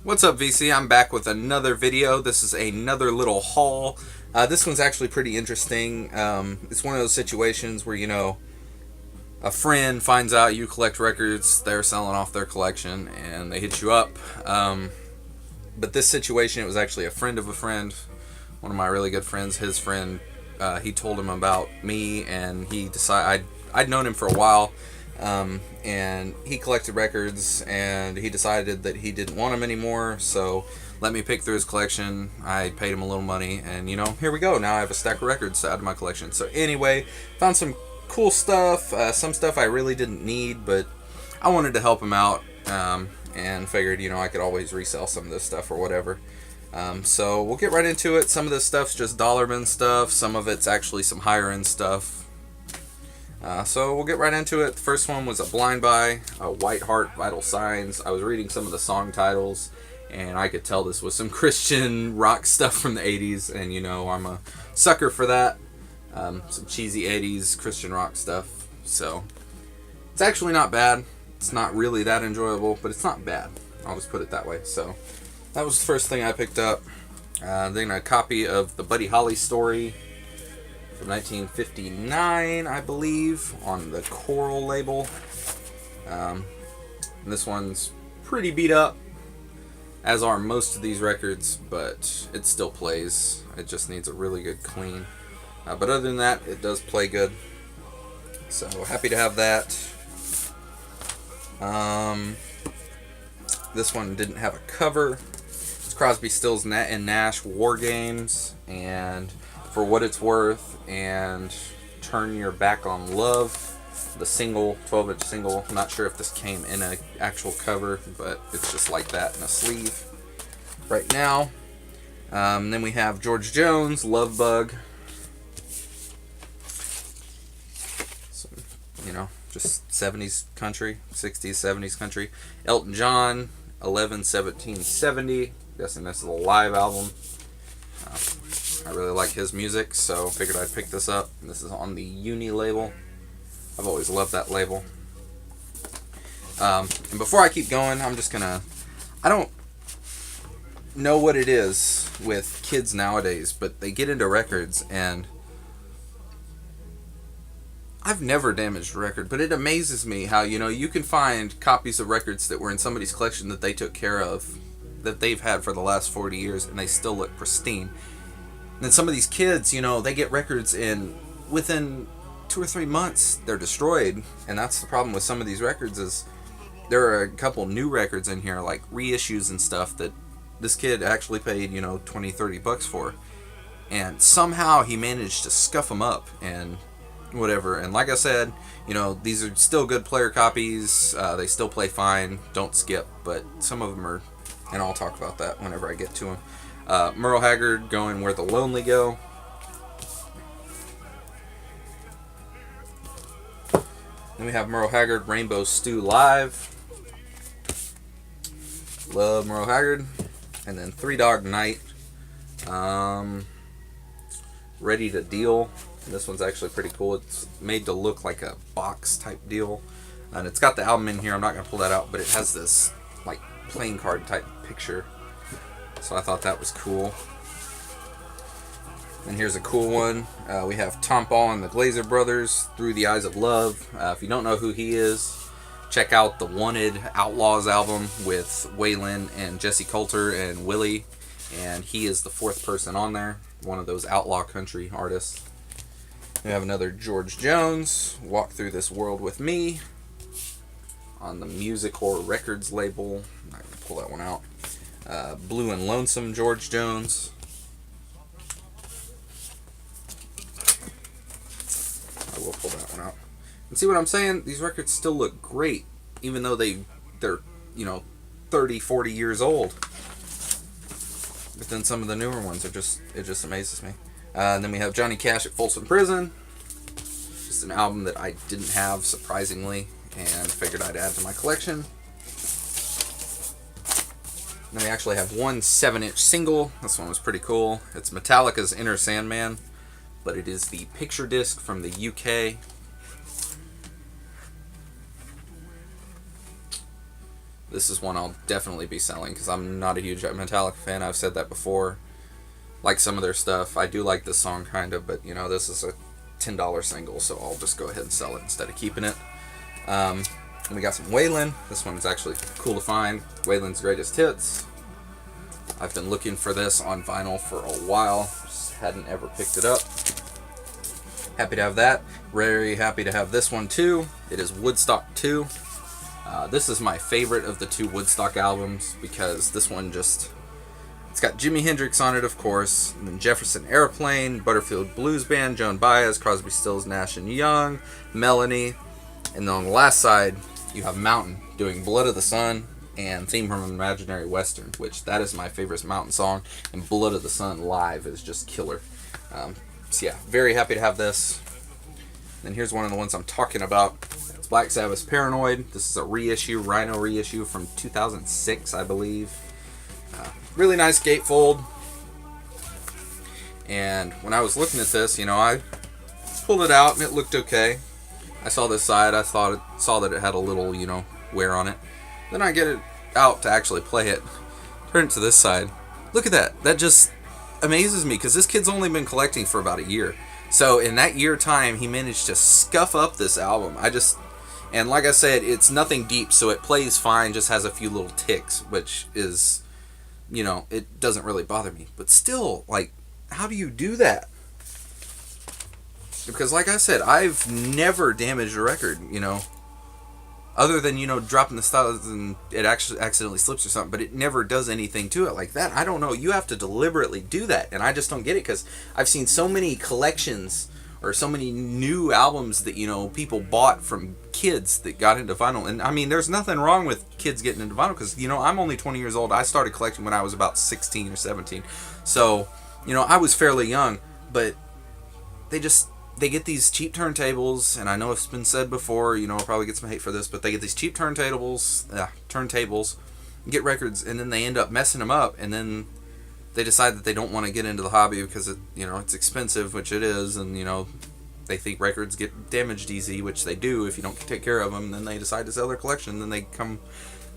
What's up, VC? I'm back with another video. This is another little haul. This one's actually pretty interesting. It's one of those situations where, a friend finds out you collect records, they're selling off their collection, and they hit you up. But this situation, it was actually a friend of a friend, one of my really good friends, his friend. He told him about me, and he decided, I'd known him for a while. And he collected records, and he decided that he didn't want them anymore, so let me pick through his collection. I paid him a little money, and here we go. Now I have a stack of records to add to my collection. So anyway, found some cool stuff, some stuff I really didn't need, but I wanted to help him out, and figured, I could always resell some of this stuff or whatever. So we'll get right into it. Some of this stuff's just dollar bin stuff, some of it's actually some higher end stuff. So we'll get right into it. The first one was a blind buy, a White Heart, Vital Signs. I was reading some of the song titles, and I could tell this was some Christian rock stuff from the 80s, and I'm a sucker for that. Some cheesy 80s Christian rock stuff. So it's actually not bad. It's not really that enjoyable, but it's not bad. I'll just put it that way. So that was the first thing I picked up. Then a copy of the Buddy Holly story from 1959, I believe, on the Coral label. And this one's pretty beat up, as are most of these records, but it still plays. It just needs a really good clean. But other than that, it does play good. So happy to have that. This one didn't have a cover. It's Crosby, Stills, and Nash War Games, and For What It's Worth, and Turn Your Back on Love, the single, 12-inch single. I'm not sure if this came in an actual cover, but it's just like that in a sleeve right now. Then we have George Jones, Love Bug. So, just 70s country, 60s, 70s country. Elton John, 11-17-70. Guessing this is a live album. I really like his music, so figured I'd pick this up. This is on the Uni label. I've always loved that label. And before I keep going, I'm just gonna... I don't know what it is with kids nowadays, but they get into records, and I've never damaged a record, but it amazes me how, you can find copies of records that were in somebody's collection that they took care of, that they've had for the last 40 years, and they still look pristine. And then some of these kids, they get records in within 2 or 3 months, they're destroyed. And that's the problem with some of these records, is there are a couple new records in here, like reissues and stuff, that this kid actually paid, $20-30 for. And somehow he managed to scuff them up and whatever. And like I said, these are still good player copies. They still play fine, don't skip, but some of them are, and I'll talk about that whenever I get to them. Merle Haggard, Going Where the Lonely Go. Then we have Merle Haggard, Rainbow Stew Live. Love Merle Haggard. And then Three Dog Night. Ready to Deal. This one's actually pretty cool. It's made to look like a box type deal. And it's got the album in here. I'm not going to pull that out, but it has this like playing card type picture. So I thought that was cool. And here's a cool one. We have Tom Paul and the Glazer Brothers, Through the Eyes of Love. If you don't know who he is, check out the Wanted Outlaws album with Waylon and Jesse Coulter and Willie. And he is the 4th person on there, one of those outlaw country artists. We have another George Jones, Walk Through This World With Me, on the Music Horror Records label. I'm not going to pull that one out. Blue and Lonesome, George Jones. I will pull that one out. And see what I'm saying? These records still look great, even though they're 30, 40 years old. But then some of the newer ones it just amazes me. And then we have Johnny Cash at Folsom Prison. Just an album that I didn't have, surprisingly, and figured I'd add to my collection. Then we actually have one 7-inch single. This one was pretty cool. It's Metallica's Inner Sandman, but it is the picture disc from the UK. This is one I'll definitely be selling because I'm not a huge Metallica fan. I've said that before. Like some of their stuff. I do like this song kind of, but this is a $10 single, so I'll just go ahead and sell it instead of keeping it. And we got some Waylon. This one is actually cool to find. Waylon's Greatest Hits. I've been looking for this on vinyl for a while. Just hadn't ever picked it up. Happy to have that. Very happy to have this one too. It is Woodstock 2. This is my favorite of the 2 Woodstock albums because this one just... It's got Jimi Hendrix on it, of course, and then Jefferson Airplane, Butterfield Blues Band, Joan Baez, Crosby, Stills, Nash & Young, Melanie, and then on the last side, you have Mountain doing Blood of the Sun and Theme from an Imaginary Western, which that is my favorite Mountain song, and Blood of the Sun live is just killer. So yeah, very happy to have this. And here's one of the ones I'm talking about. It's Black Sabbath's Paranoid. This is a reissue, Rhino reissue from 2006, I believe. Really nice gatefold. And when I was looking at this, I pulled it out and it looked okay. I saw this side. I saw that it had a little, wear on it. Then I get it out to actually play it. Turn it to this side. Look at that. That just amazes me because this kid's only been collecting for about a year. So in that year time, he managed to scuff up this album. And like I said, it's nothing deep, so it plays fine. Just has a few little ticks, which is... it doesn't really bother me. But still, how do you do that? Because like I said, I've never damaged a record, other than, dropping the stylus and it actually accidentally slips or something, but it never does anything to it like that. I don't know. You have to deliberately do that, and I just don't get it because I've seen so many collections or so many new albums that, people bought from kids that got into vinyl. And I mean, there's nothing wrong with kids getting into vinyl because, I'm only 20 years old. I started collecting when I was about 16 or 17. So, I was fairly young, but they get these cheap turntables, and I know it's been said before, I'll probably get some hate for this, but they get these cheap turntables, get records, and then they end up messing them up, and then they decide that they don't want to get into the hobby because it's expensive, which it is, and they think records get damaged easy, which they do if you don't take care of them. Then they decide to sell their collection. Then they come,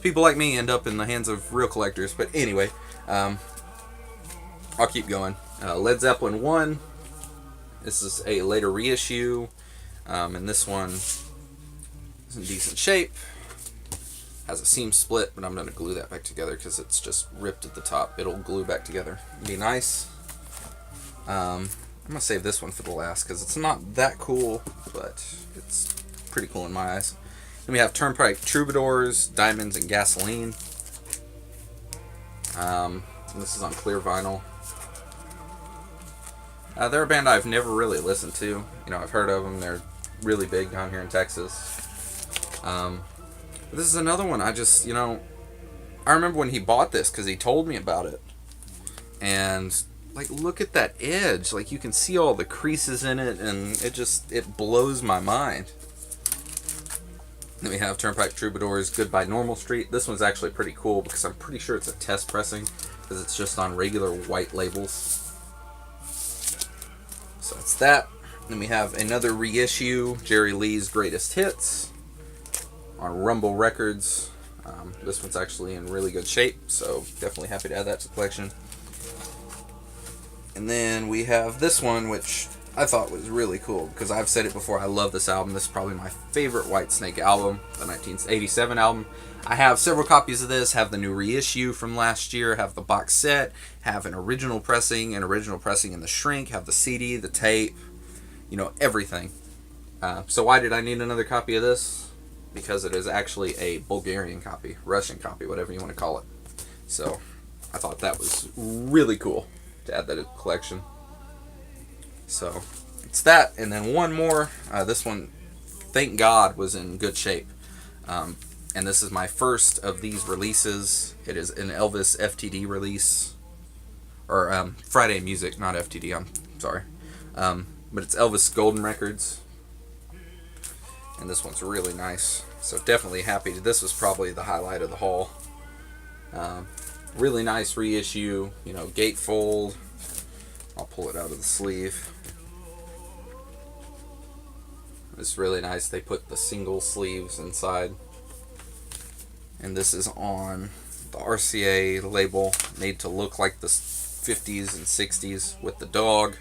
people like me end up in the hands of real collectors. But anyway, I'll keep going. Led Zeppelin 1. This is a later reissue, and this one is in decent shape. Has a seam split, but I'm going to glue that back together because it's just ripped at the top. It'll glue back together. It'll be nice. I'm going to save this one for the last because it's not that cool, but it's pretty cool in my eyes. Then we have Turnpike Troubadours, Diamonds, and Gasoline. And this is on clear vinyl. They're a band I've never really listened to. I've heard of them. They're really big down here in Texas. This is another one. I just, I remember when he bought this because he told me about it. And, look at that edge. You can see all the creases in it, and it blows my mind. Then we have Turnpike Troubadours, Goodbye Normal Street. This one's actually pretty cool because I'm pretty sure it's a test pressing because it's just on regular white labels. So that's that. Then we have another reissue, Jerry Lee's Greatest Hits, on Rumble Records. This one's actually in really good shape, so definitely happy to add that to the collection. And then we have this one, which I thought was really cool because I've said it before. I love this album. This is probably my favorite Whitesnake album, the 1987 album. I have several copies of this. Have the new reissue from last year. Have the box set. Have an original pressing in the shrink. Have the CD, the tape, everything. So why did I need another copy of this? Because it is actually a Bulgarian copy, Russian copy, whatever you want to call it. So I thought that was really cool to add that to the collection. So it's that, and then one more. This one, thank God, was in good shape. And this is my first of these releases. It is an Elvis FTD release. Or Friday Music, not FTD, I'm sorry. But it's Elvis Golden Records. And this one's really nice. So definitely happy. This was probably the highlight of the haul. Really nice reissue. Gatefold. I'll pull it out of the sleeve. It's really nice. They put the single sleeves inside. And this is on the RCA label, made to look like the 50s and 60s with the dog.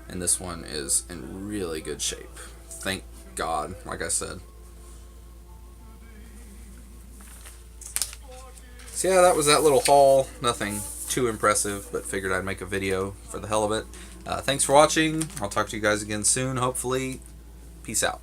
And this one is in really good shape. Thank God, like I said. So yeah, that was that little haul. Nothing too impressive, but figured I'd make a video for the hell of it. Thanks for watching. I'll talk to you guys again soon, hopefully. Peace out.